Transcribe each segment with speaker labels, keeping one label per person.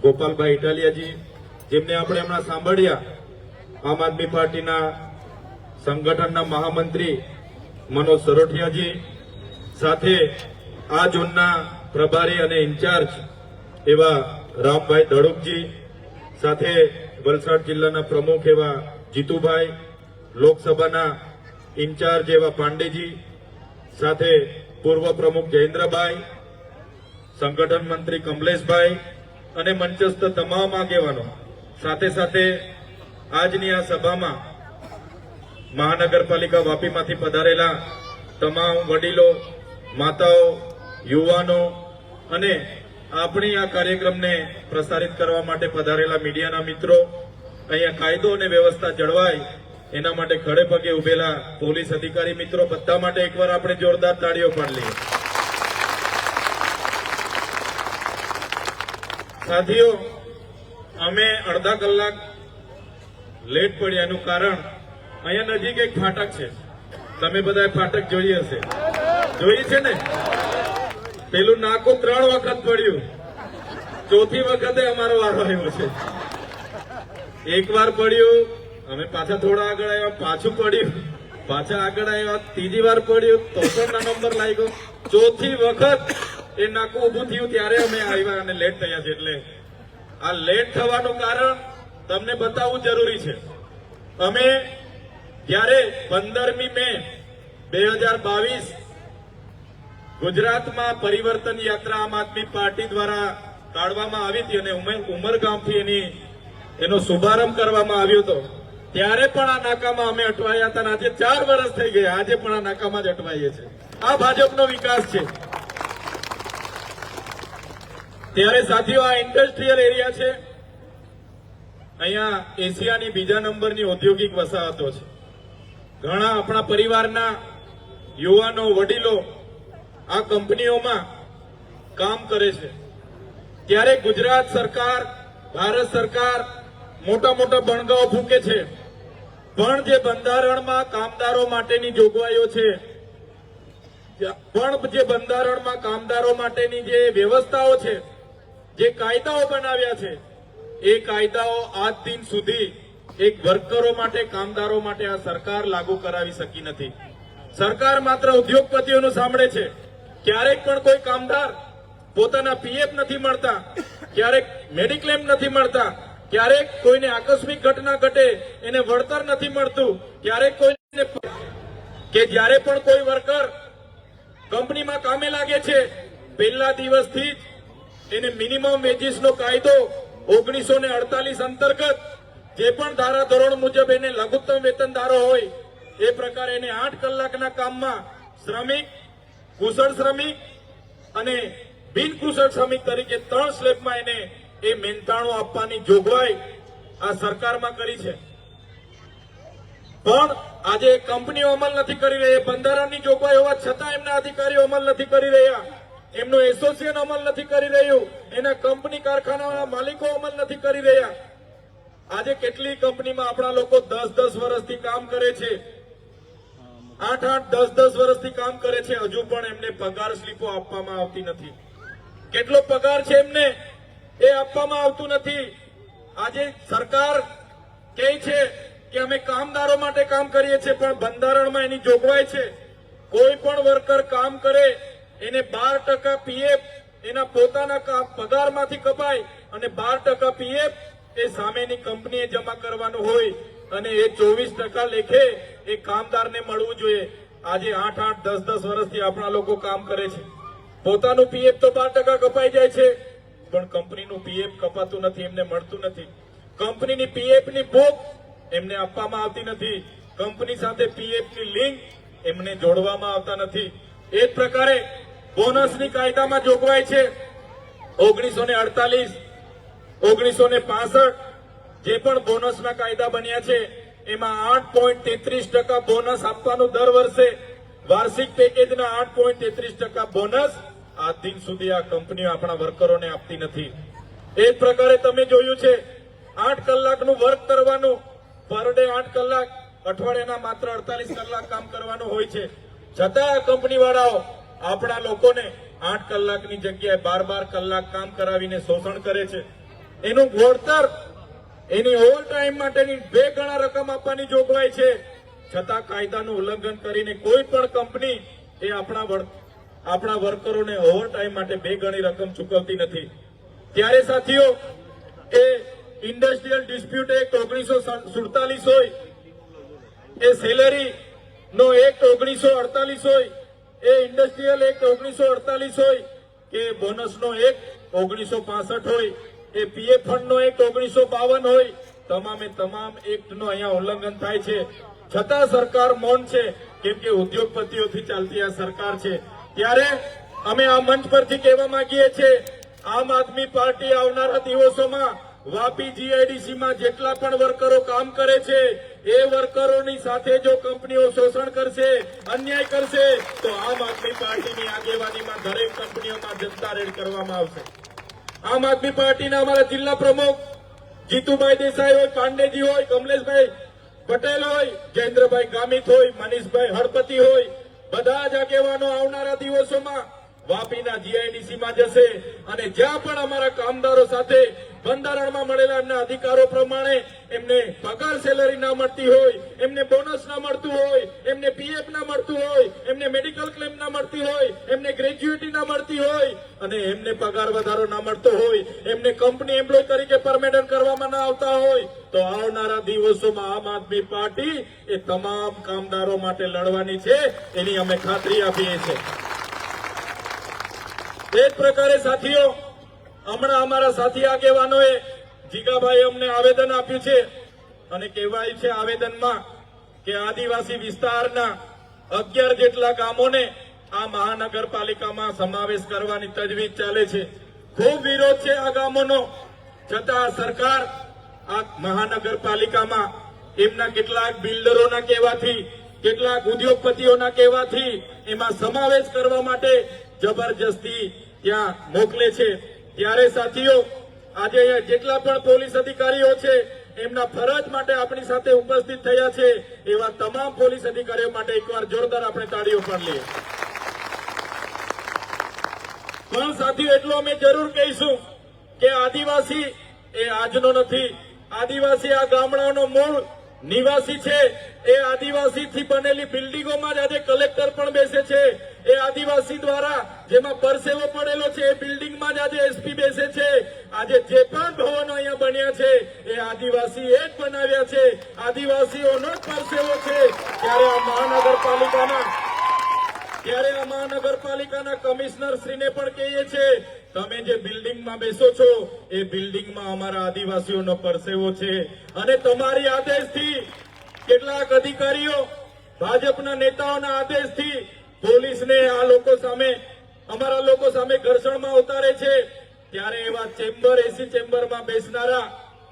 Speaker 1: ગોપાલભાઈ ઇટાલિયાજી, જેમને આપણે હમણાં સાંભળ્યા, આમ આદમી પાર્ટીના સંગઠનના મહામંત્રી મનોજ સરોઠિયાજી, સાથે આ ઝોનના પ્રભારી અને ઇન્ચાર્જ એવા રામભાઈ ધડુકજી, સાથે વલસાડ જિલ્લાના પ્રમુખ એવા જીતુભાઈ, લોકસભાના ઇન્ચાર્જ એવા પાંડેજી, સાથે પૂર્વ પ્રમુખ જયેન્દ્રભાઈ, સંગઠન મંત્રી કમલેશભાઈ અને મંચસ્થ તમામ આગેવાનો, સાથે સાથે આજની આ સભામાં મહાનગરપાલિકા વાપીમાંથી પધારેલા તમામ વડીલો, માતાઓ, યુવાનો અને આપણી આ કાર્યક્રમને પ્રસારિત કરવા માટે પધારેલા મીડિયાના મિત્રો, અહીંયા કાયદો અને વ્યવસ્થા જળવાય એના માટે ખડે પગે ઉભેલા પોલીસ અધિકારી મિત્રો, બધા માટે એકવાર આપણે જોરદાર તાળીઓ પાડી લઈએ. સાથીઓ, અમે અડધા કલાક લેટ પડ્યા એનું કારણ અહીંયા નજીક એક ફાટક છે. તમે બધા ફાટક જોઈ હશે, જોઈ છે ને? પેલું નાકું 3 વખત પડ્યું, ચોથી વખતે અમારો વારો આવ્યો છે. એક વાર પડ્યું, અમે પાછા થોડા આગળ આવ્યા, પાછું પડ્યું, પાછા આગળ આવ્યા, ત્રીજી વાર પડ્યું તો પણ નંબર લાગ્યો, ચોથી વખત એ નાકું ઉભું થયું ત્યારે અમે આવ્યા અને લેટ થયા છે. એટલે આ લેટ થવાનું કારણ તમને બતાવવું જરૂરી છે. અમે જ્યારે 15મી મે 2022 ગુજરાતમાં પરિવર્તન યાત્રા આમ આદમી પાર્ટી દ્વારા કાઢવામાં આવી હતી અને ઉમરગામથી એનો શુભારંભ કરવામાં આવ્યો હતો, ત્યારે પણ આ નાકામાં અમે અટવાયા હતા. આજે 4 વર્ષ થઈ ગયા, આજે પણ આ નાકામાં જ અટવાઈએ છીએ. આ ભાજપનો વિકાસ છે. ત્યારે સાથીઓ, આ ઇન્ડસ્ટ્રીયલ એરિયા છે. અહીંયા એશિયાની બીજા નંબરની ઔદ્યોગિક વસાહતો છે. ઘણા આપણા પરિવારના યુવાનો, વડીલો આ કંપનીઓમાં કામ કરે છે. ત્યારે ગુજરાત સરકાર, ભારત સરકાર મોટા મોટા બણગાઓ ફૂંકે છે, પણ જે બંધારણમાં કામદારો માટેની જોગવાઈઓ છે, પણ જે બંધારણમાં કામદારો માટેની જે વ્યવસ્થાઓ છે, જે કાયદાઓ બનાવ્યા છે, એ કાયદાઓ આજ દિન સુધી એક વર્કરો માટે, કામદારો માટે આ સરકાર લાગુ કરાવી શકી નથી. સરકાર માત્ર ઉદ્યોગપતિઓનું સાંભળે છે. ક્યારેક પણ કોઈ કામદાર પોતાના પીએફ નથી મળતા, ક્યારેક મેડિક્લેમ નથી મળતા, ક્યારેક કોઈને આકસ્મિક ઘટના ઘટે એને વળતર નથી મળતું, ક્યારેક કોઈને કે જ્યારે પણ કોઈ વર્કર કંપનીમાં કામે લાગે છે, પહેલા દિવસથી જ એને મિનિમમ વેજીસનો કાયદો 1948 અંતર્ગત જે પણ ધારાધોરણ મુજબ એને લઘુત્તમ વેતન ધારો હોય એ પ્રકારે એને 8 કલાકના કામમાં શ્રમિક, કુશળ શ્રમિક અને બિનકુશળ શ્રમિક તરીકે 3 સ્લેબમાં એને એ મહેનતાણું આપવાની જોગવાઈ આ સરકારમાં કરી છે. પણ આજે કંપનીઓ અમલ નથી કરી રહી. બંધારણની જોગવાઈ હોવા છતાં એમના અધિકારીઓ અમલ નથી કરી રહ્યા, એમનું એસોસિએશન અમલ નથી કરી રહ્યું, એના કંપની કારખાનાના માલિકો અમલ નથી કરી રહ્યા. આજે કેટલી કંપનીમાં આપણા લોકો 10-10 વર્ષથી કામ કરે છે, 8-8, 10-10 વર્ષથી કામ કરે છે, હજુ પણ એમને પગાર સ્લીપો આપવામાં આવતી નથી. કેટલો પગાર છે એમને એ આપવામાં આવતું નથી. આજે સરકાર કહે છે કે અમે કામદારો માટે કામ કરીએ છીએ, પણ બંધારણમાં એની જોગવાઈ છે કોઈ પણ વર્કર કામ કરે એને 12% પીએફ એના પોતાના પગારમાંથી કપાય અને 12% પીએફ એ સામેની કંપનીએ જમા કરવાનું હોય અને એ 24% લેખે એ કામદારને મળવું જોઈએ. આજે 8-8, 10-10 વર્ષથી આપણા લોકો કામ કરે છે, પોતાનું પીએફ તો 12% કપાઈ જાય છે, પણ કંપનીનું પીએફ કપાતું નથી, એમને મળતું નથી. કંપનીની પીએફની બુક એમને આપવામાં આવતી નથી, કંપની સાથે પીએફની લિંક એમને જોડવામાં આવતા નથી. એ જ પ્રકારે બોનસની કાયદામાં જોગવાઈ છે 1948, 1965 જે પણ બોનસના કાયદા બન્યા છે એમાં 8.33% બોનસ આપવાનું દર વર્ષે, વાર્ષિક પેકેજના 8.33% બોનસ આજ દિન સુધી આ કંપનીઓ આપણા વર્કરોને આપતી નથી. એ જ પ્રકારે તમે જોયું છે 8 કલાકનું વર્ક કરવાનું, પર ડે 8 કલાક, અઠવાડિયાના માત્ર 48 કલાક કામ કરવાનું હોય છે, છતાં કંપની વાળાઓ આપણા લોકોને 8 કલાકની જગ્યાએ 12 કલાક કામ કરાવીને શોષણ કરે છે. એનું વળતર, એની ઓવર ટાઈમ માટેની 2 ગણા રકમ આપવાની જોગવાઈ છે. છતાં કાયદાનું ઉલ્લંઘન કરીને કોઈ પણ કંપની એ આપણા વર્કરોને ઓવર ટાઈમ માટે 2 ગણી રકમ ચૂકવતી નથી. ત્યારે સાથીઓ, એ ઇન્ડસ્ટ્રીયલ ડિસ્પ્યુટ એક્ટ 1947 હોય, એ સેલેરી નો એક્ટ 1948 હોય, એ ઇન્ડસ્ટ્રીયલ એક્ટ 1948 હોય કે બોનસનો એક્ટ 1965 હોય, એ પીએફ ફંડનો એક્ટ 1952 હોય, તમામે તમામ એક્ટનો અહીંયા ઉલ્લંઘન થાય છે. છતાં સરકાર મૌન છે, કેમ કે ઉદ્યોગપતિઓથી ચાલતી આ સરકાર છે. ત્યારે અમે આ મંચ પરથી કહેવા માંગીએ છીએ, આમ આદમી પાર્ટી આવનારા દિવસોમાં વાપી જીઆઈડીસીમાં જેટલા પણ વર્કરો કામ કરે છે, એ વર્કરોની સાથે જો કંપનીઓ શોષણ કરશે, અન્યાય કરશે, તો આમ આદમી પાર્ટીની આગેવાનીમાં દરેક કંપનીઓમાં જનતા રેડ કરવામાં આવશે. આમ આદમી પાર્ટીના અમારા જિલ્લા પ્રમુખ જીતુભાઈ દેસાઈ હોય, પાંડેજી હોય, કમલેશભાઈ પટેલ હોય, જયેન્દ્રભાઈ ગામિત હોય, મનીષભાઈ હળપતિ હોય, બધા જ આગેવાનો આવનારા દિવસોમાં વાપીના જીઆઈડીસીમાં જશે અને જ્યાં પણ અમારા કામદારો સાથે બંધારણમાં મળેલા એમના અધિકારો પ્રમાણે એમને પગાર સેલરી ના મળતી હોય, એમને બોનસ ના મળતું હોય, એમને પીએફ ના મળતું હોય, એમને મેડિકલ ક્લેમ ના મળતી હોય, એમને ગ્રેજ્યુએટી ના મળતી હોય અને એમને પગાર વધારો ના મળતો હોય, એમને કંપની એમ્પ્લોય તરીકે પરમેનન્ટ કરવામાં ના આવતા હોય, તો આવનારા દિવસોમાં આમ આદમી પાર્ટી એ તમામ કામદારો માટે લડવાની છે, એની અમે ખાતરી આપીએ છીએ. એ જ પ્રકારે સાથીઓ, હમણાં અમારા સાથી આગેવાનોએ જીગાભાઈ અમને આવેદન આપ્યું છે અને કહેવાય છે આવેદનમાં કે આદિવાસી વિસ્તારના 11 જેટલા ગામોને આ મહાનગરપાલિકામાં સમાવેશ કરવાની તજવીજ ચાલે છે. ખૂબ વિરોધ છે આ ગામોનો, છતાં સરકાર આ મહાનગરપાલિકામાં એમના કેટલાક બિલ્ડરોના કહેવાથી, કેટલાક ઉદ્યોગપતિઓના કહેવાથી એમાં સમાવેશ કરવા માટે જબરજસ્તી ત્યાં મોકલે છે. ત્યારે સાથીઓ, આજે જેટલા પણ પોલીસ અધિકારીઓ છે એમના ફરજ માટે આપણી સાથે ઉપસ્થિત થયા છે, એવા તમામ પોલીસ અધિકારીઓ માટે એકવાર જોરદાર આપણે તાળીઓ પાડી લઈએ. પણ સાથીઓ, એટલું અમે જરૂર કહીશું કે આદિવાસી એ આજનો નથી. આદિવાસી આ ગામડાનો મૂળ નિવાસી છે. એ આદિવાસીથી બનેલી બિલ્ડિંગોમાં જ આજે કલેક્ટર પણ બેસે છે. એ આદિવાસી દ્વારા જેમાં પરસેવો પડેલો છે એ બિલ્ડિંગમાં જ આજે એસપી બેસે છે. આજે જે પણ ભવનો અહીંયા બન્યા છે એ આદિવાસી એ જ બનાવ્યા છે, આદિવાસીઓનો જ પરસેવો છે. ત્યારે આ મહાનગરપાલિકાના કમિશનર શ્રીને પણ કહીએ છીએ, તમે જે બિલ્ડિંગમાં બેસો છો એ બિલ્ડિંગમાં અમારા આદિવાસીઓનો પરસેવો છે અને તમારી આદેશથી કેટલાક અધિકારીઓ, ભાજપના નેતાઓના આદેશથી પોલીસને આ લોકો સામે, અમારા લોકો સામે ઘર્ષણમાં ઉતારે છે. ત્યારે એવા ચેમ્બર, એસી ચેમ્બરમાં બેસનારા,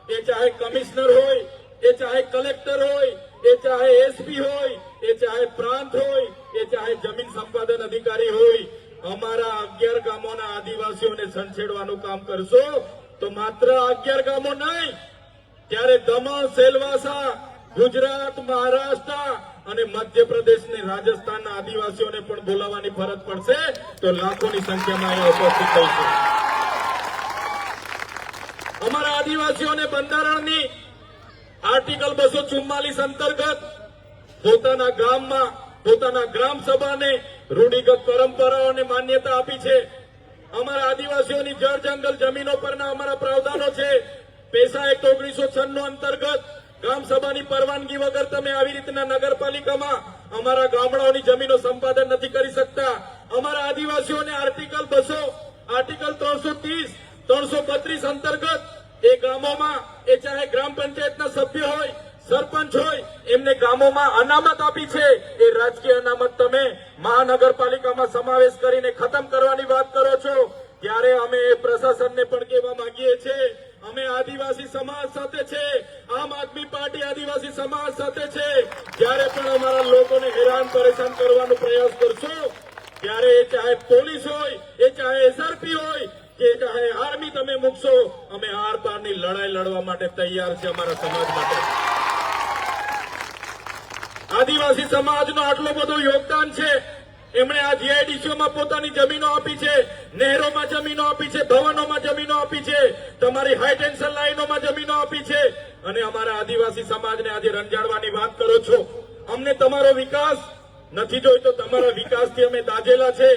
Speaker 1: એ ચાહે કમિશનર હોય, એ ચાહે કલેક્ટર હોય, એ ચાહે એસપી હોય, એ ચાહે પ્રાંત હોય, એ ચાહે જમીન સંપાદન અધિકારી હોય, અમારા 11 ગામોના આદિવાસીઓને સંછેડવાનું કામ કરશો તો માત્ર 11 ગામો નહીં, ત્યારે દમણ, સેલવાસા, ગુજરાત, મહારાષ્ટ્ર અને મધ્યપ્રદેશ ને રાજસ્થાનના આદિવાસીઓને પણ બોલાવવાની ફરજ પડશે તો લાખોની સંખ્યામાં અહીંયા ઉપસ્થિત થશે. અમારા આદિવાસીઓને બંધારણની આર્ટિકલ 244 અંતર્ગત પોતાના ગામમાં, પોતાના ગ્રામ સભાને રૂઢિગત પરંપરાઓને માન્યતા આપી છે. અમારા આદિવાસીઓની જળ જંગલ જમીનો પરના અમારા પ્રાવધાનો છે. પેસા એક્ટ 1996 અંતર્ગત ગ્રામ સભાની પરવાનગી વગર તમે આવી રીતના નગરપાલિકામાં અમારા ગામડાઓની જમીનો સંપાદન નથી કરી શકતા. અમારા આદિવાસીઓને આર્ટિકલ 200, આર્ટિકલ 330, 332 અંતર્ગત એ ગામોમાં, એ ચાહે ગ્રામ પંચાયતના સભ્ય હોય, સરપંચ હોય, એમને ગામોમાં અનામત આપી છે. એ રાજકીય અનામત તમે મહાનગરપાલિકામાં સમાવેશ કરીને ખતમ કરવાની વાત કરો છો. ત્યારે અમે એ પ્રશાસનને પણ કહેવા માંગીએ છીએ, અમે આદિવાસી સમાજ સાથે છે, આમ આદમી પાર્ટી આદિવાસી સમાજ સાથે છે. જ્યારે પણ અમારા લોકોને હેરાન પરેશાન કરવાનો પ્રયાસ કરશો, ત્યારે એ ચાહે પોલીસ હોય, એ ચાહે એસઆરપી હોય, કે ચાહે આર્મી તમે મૂકશો, અમે આર પારની લડાઈ લડવા માટે તૈયાર છે અમારા સમાજ માટે. આદિવાસી સમાજનો આટલો બધો યોગદાન છે, એમણે આ જીઆઈડીસીઓમાં પોતાની જમીનો આપી છે, નહેરોમાં જમીનો આપી છે, ભવનોમાં જમીનો આપી છે, તમારી હાઈ ટેન્શન લાઈનોમાં જમીનો આપી છે, અને અમારા આદિવાસી સમાજને આજે રંજાડવાની વાત કરો છો. અમને તમારો વિકાસ નથી જોઈતો, તમારા વિકાસથી અમે દાઝેલા છે.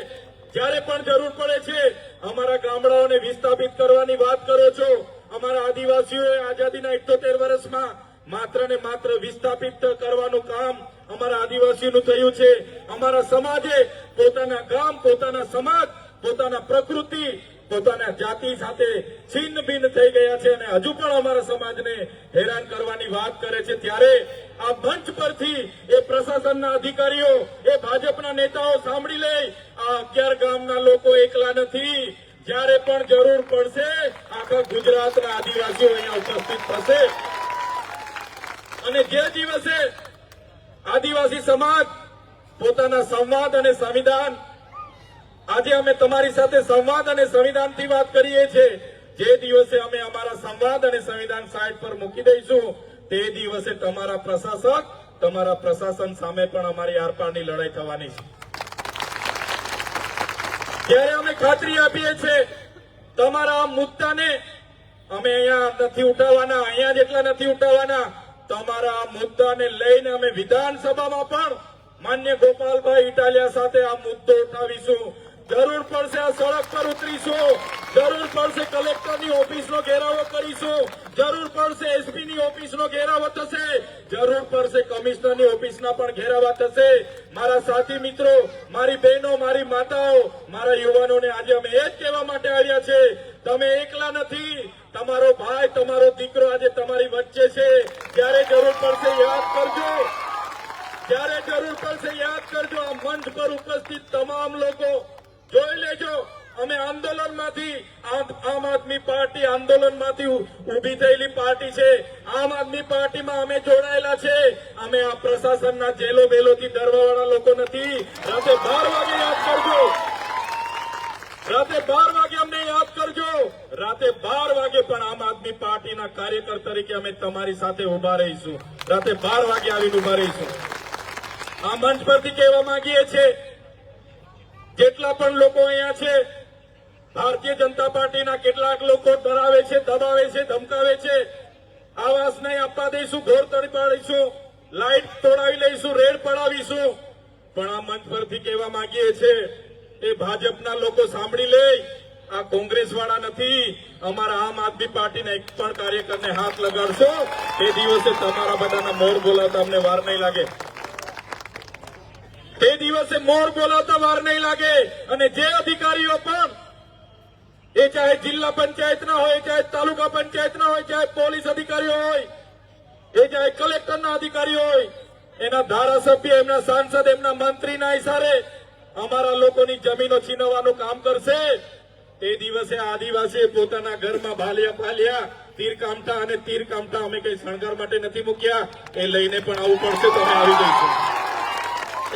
Speaker 1: જ્યારે પણ જરૂર પડે છે અમારા ગામડાઓને વિસ્થાપિત કરવાની વાત કરો છો. અમારા આદિવાસીઓએ આઝાદીના 78 વર્ષમાં માત્ર ને માત્ર વિસ્થાપિત કરવાનું કામ અમારા આદિવાસીઓનું થયું છે. અમારા સમાજે પોતાના ગામ, પોતાના સમાજ, પોતાના પ્રકૃતિ, પોતાના જાતિ સાથે છિન્ન ભિન્ન થઈ ગયા છે અને હજુ પણ અમારા સમાજને હેરાન કરવાની વાત કરે છે. ત્યારે આ મંચ પરથી એ પ્રશાસનના અધિકારીઓ, એ ભાજપના નેતાઓ સાંભળી લે, આ 11 ગામના લોકો એકલા નથી. જ્યારે પણ જરૂર પડશે આખા ગુજરાતના આદિવાસીઓ અહીંયા ઉપસ્થિત થશે. અને જે દિવસે આદિવાસી સમાજ પોતાના સંવાદ અને સંવિધાન, આજે અમે તમારી સાથે સંવાદ અને સંવિધાનથી વાત કરીએ છીએ, જે દિવસે અમે અમારા સંવાદ અને સંવિધાન સાઈડ પર મૂકી દઈશું તે દિવસે તમારા પ્રશાસક, તમારા પ્રશાસન સામે પણ અમારી આરપારની લડાઈ થવાની છે. ત્યારે અમે ખાતરી આપીએ છીએ તમારા આ મુદ્દાને અમે અહીંયા નથી ઉઠાવવાના, અહીંયા જેટલા નથી ઉઠાવવાના. તમારા આ મુદ્દાને લઈને અમે વિધાનસભામાં પણ માન્ય ગોપાલભાઈ ઇટાલિયા સાથે આ મુદ્દો ઉઠાવીશું. જરૂર પડશે આ સડક પર ઉતરીશું, જરૂર પડશે કલેક્ટરની ઓફિસનો ઘેરાવો કરીશું, જરૂર પડશે એસપીની ઓફિસનો ઘેરાવો થશે, જરૂર પડશે કમિશનરની ઓફિસના પણ ઘેરાવા થશે. મારા સાથી મિત્રો, મારી બહેનો, મારી માતાઓ, મારા યુવાનોને આજે અમે એ જ કહેવા માટે આવ્યા છે, તમે એકલા નથી. તમારો ભાઈ, તમારો દીકરો આજે તમારી વચ્ચે છે. જ્યારે જરૂર પડશે યાદ કરજો, જ્યારે જરૂર પડશે યાદ કરજો. આ મંચ પર ઉપસ્થિત તમામ લોકો જોઈ લેજો, અમે આંદોલનમાંથી, આમ આદમી પાર્ટી આંદોલનમાંથી ઉભી થયેલી પાર્ટી છે. આમ આદમી પાર્ટીમાં અમે જોડાયેલા છે. અમે આ પ્રશાસનના જેલો બેલોથી ડરવાવાળા લોકો નથી. રાતે 12 વાગે યાદ કરજો, રાતે 12 વાગે અમને યાદ કરજો. રાતે 12 વાગે પણ આમ આદમી પાર્ટીના કાર્યકર તરીકે અમે તમારી સાથે ઉભા રહીશું. રાતે 12 વાગે આવીને ઉભા રહીશું. આ મંચ પરથી કહેવા માંગીએ છીએ, જેટલા પણ લોકો અહીંયા છે, ભારતીય જનતા પાર્ટીના કેટલાક લોકો ડરાવે છે, દબાવે છે, ધમકાવે છે. આવાસ નહીં આપવા દઈશું, ઘોર તોડી પાડીશું, લાઇટ તોડાવી લઈશું, રેડ પડાવીશું. પણ આ મંચ પરથી કહેવા માંગીએ છીએ, એ ભાજપના લોકો સાંભળી લે, આ કોંગ્રેસ વાળા નથી. અમારા આમ આદમી પાર્ટીના એક પણ કાર્યકરને હાથ લગાડશો તે દિવસે તમારા બધાના મોર બોલાવતા અમને વાર નહીં લાગે. તે દિવસે મોર બોલાવતા વાર નહીં લાગે. અને જે અધિકારીઓ પણ, એ ચાહે જિલ્લા પંચાયતના હોય, ચાહે તાલુકા પંચાયતના હોય, ચાહે પોલીસ અધિકારીઓ હોય, એ ચાહે કલેક્ટરના અધિકારીઓ હોય, એના ધારાસભ્ય, એમના સાંસદ, એમના મંત્રીના ઇશારે અમારા લોકોની જમીનો છીનવવાનું કામ કરશે, તે દિવસે આદિવાસી પોતાના ઘરમાં ભાલિયા ફાલિયા, તીરકામઠા અને તીરકામઠા અમે કઈ શણગાર માટે નથી મૂક્યા, એ લઈને પણ આવવું પડશે તો અમે આવી જઈશું.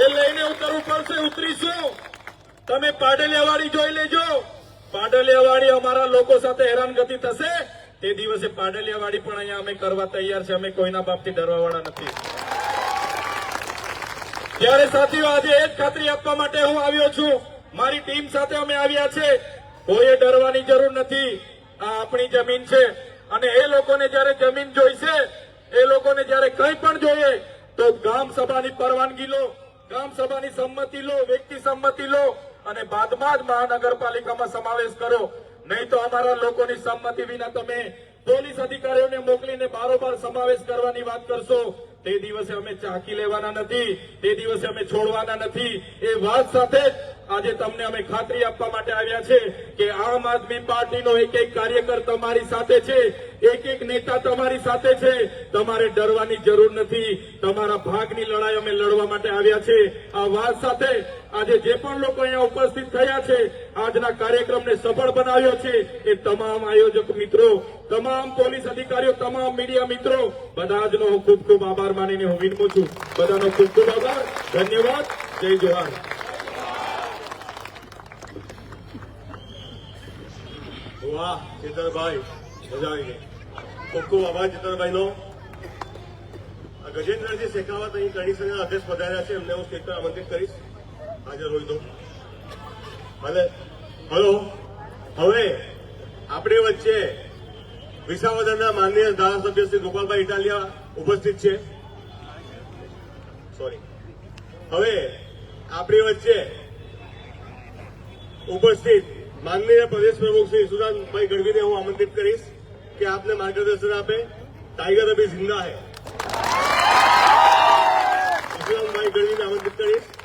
Speaker 1: એ લઈને ઉતરવું પડશે, ઉતરીશું. તમે પાડલિયાવાડી જોઈ લેજો. પાડલિયાવાડી અમારા લોકો સાથે હેરાનગતિ થશે, તે દિવસે પાડલિયાવાડી પણ અહીંયા અમે કરવા તૈયાર છે. અમે કોઈના બાપથી ડરવાવાળા નથી. ત્યારે સાથીઓ, આજે એ જ ખાતરી આપવા માટે હું આવ્યો છું. મારી ટીમ સાથે અમે આવ્યા છે. કોઈએ ડરવાની જરૂર નથી. આ આપણી જમીન છે અને એ લોકોને જયારે જમીન જોઈશે, એ લોકોને જયારે કંઈ પણ જોઈએ તો ગામ સભાની પરવાનગી લો, ગામ સભાની સંમતિ લો, વ્યક્તિ સંમતિ લો અને બાદમાં જ મહાનગરપાલિકામાં સમાવેશ કરો. નહીં તો અમારા લોકોની સંમતિ વિના તમે પોલીસ અધિકારીઓને મોકલીને બારોબાર સમાવેશ કરવાની વાત કરશો, તે દિવસે અમે ચાકી લેવાના નથી, તે દિવસે અમે છોડવાના નથી. એ વાત સાથે જ આજે તમને અમે ખાતરી આપવા માટે આવ્યા છે કે આમ આદમી પાર્ટીનો એક એક કાર્યકર તમારી સાથે છે, એક એક નેતા તમારી સાથે છે. તમારે ડરવાની જરૂર નથી. તમારા ભાગની લડાઈ અમે લડવા માટે આવ્યા છે. આ વાત સાથે આજે જે પણ લોકો અહીંયા ઉપસ્થિત થયા છે, આજના કાર્યક્રમને સફળ બનાવ્યો છે, એ તમામ આયોજક મિત્રો, તમામ પોલીસ અધિકારીઓ, તમામ મીડિયા મિત્રો, બધા જનો હું ખૂબ ખૂબ આભાર માનીને હું વિનમું છું. બધાનો ખૂબ ખૂબ આભાર, ધન્યવાદ, જય જોહાર.
Speaker 2: વાહ ચેતનભાઈ, મજા આવી ગઈ. ખૂબ ખૂબ આભાર ચેતનભાઈનો. ગજેન્દ્રજી શેખાવત અહીં કડી સંઘના અધ્યક્ષ પધાર્યા છે, એમને હું સ્ટેજ પર આમંત્રિત કરીશ. હાજર હોય તો હલો હવે આપણી વચ્ચે વિસાવદરના માનનીય ધારાસભ્ય શ્રી ગોપાલભાઈ ઇટાલિયા ઉપસ્થિત છે. સોરી, હવે આપણી વચ્ચે ઉપસ્થિત માનનીય પ્રદેશ પ્રમુખ શ્રી ઈશુદાનભાઈ ગઢવીને હું આમંત્રિત કરીશ કે આપને માર્ગદર્શન આપે. टाइगर अभी जिंदा है. ઈશુદાનભાઈ ગઢવીને આમંત્રિત કરીશ.